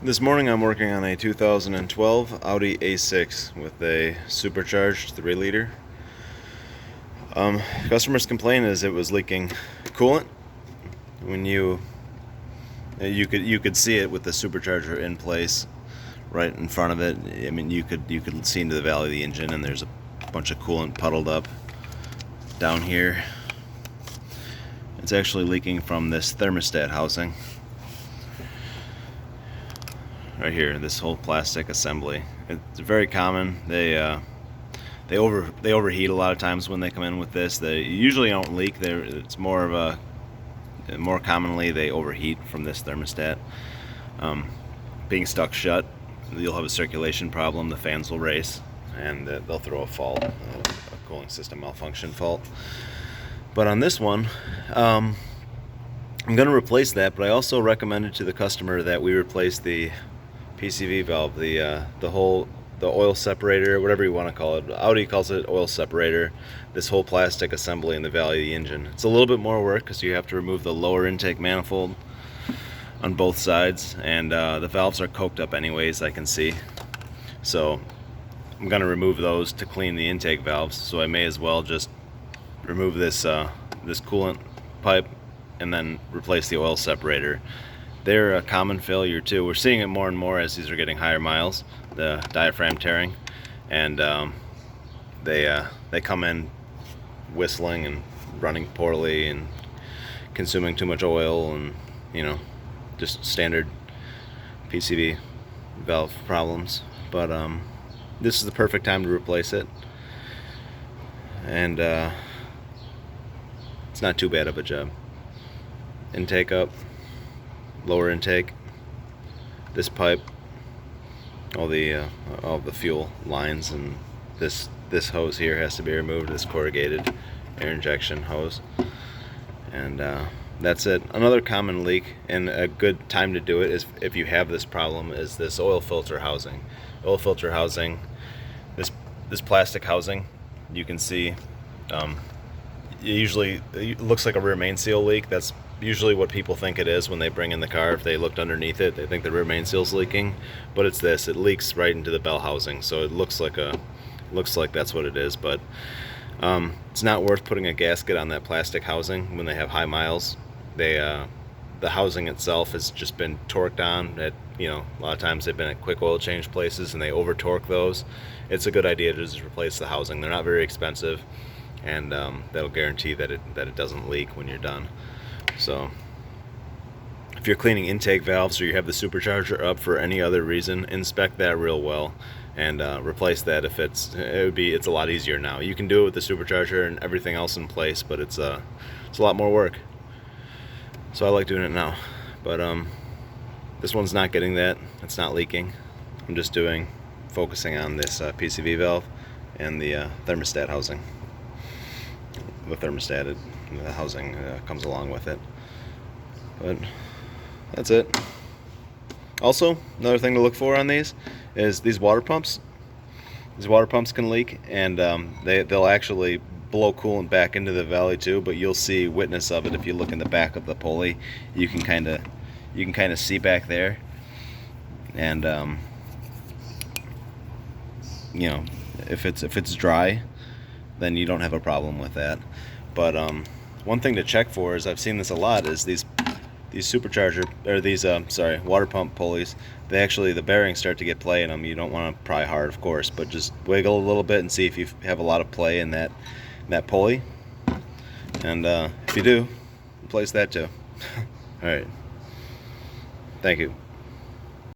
This morning I'm working on a 2012 Audi A6 with a supercharged 3-liter. Customer's complaint is it was leaking coolant. When you could see it with the supercharger in place right in front of it. I mean, you could see into the valley of the engine, and there's a bunch of coolant puddled up down here. It's actually leaking from this thermostat housing right here, this whole plastic assembly. It's very common. They overheat a lot of times when they come in with this. They usually don't leak. It's more of a more commonly they overheat from this thermostat. Being stuck shut, you'll have a circulation problem. The fans will race, and they'll throw a fault, a cooling system malfunction fault. But on this one, I'm going to replace that. But I also recommended to the customer that we replace the PCV valve, the oil separator, whatever you want to call it. Audi calls it oil separator. This whole plastic assembly in the valley of the engine. It's a little bit more work because you have to remove the lower intake manifold on both sides, and the valves are coked up anyways, I can see. So I'm going to remove those to clean the intake valves. So I may as well just remove this this coolant pipe and then replace the oil separator. They're a common failure too. We're seeing it more and more as these are getting higher miles, the diaphragm tearing, and they come in whistling and running poorly and consuming too much oil, and just standard PCV valve problems. But this is the perfect time to replace it, and it's not too bad of a job. Intake up, lower intake, this pipe, all the fuel lines, and this hose here has to be removed, this corrugated air injection hose, and that's it. Another common leak, and a good time to do it is if you have this problem, is this oil filter housing. Oil filter housing, this plastic housing, you can see it looks like a rear main seal leak. That's usually what people think it is when they bring in the car. If they looked underneath it, they think the rear main seal's leaking, but it's this. It leaks right into the bell housing, so it looks like that's what it is. But it's not worth putting a gasket on that plastic housing when they have high miles. The housing itself has just been torqued on at, a lot of times they've been at quick oil change places and they over torque those. It's a good idea to just replace the housing. They're not very expensive, and that'll guarantee that it doesn't leak when you're done. So if you're cleaning intake valves, or you have the supercharger up for any other reason, inspect that real well and replace that. If it's a lot easier now. You can do it with the supercharger and everything else in place, but it's a lot more work. So I like doing it now. But this one's not getting that. It's not leaking. I'm just focusing on this PCV valve and the thermostat housing. The thermostat, the housing comes along with it. But that's it. Also, another thing to look for on these is these water pumps. These water pumps can leak, and they'll actually blow coolant back into the valley too. But you'll see witness of it if you look in the back of the pulley. You can kind of see back there, and if it's dry, then you don't have a problem with that. But one thing to check for is, I've seen this a lot, is these supercharger, or these water pump pulleys. The bearings start to get play in them. You don't want to pry hard, of course, but just wiggle a little bit and see if you have a lot of play in that pulley. And if you do, replace that too. All right. Thank you.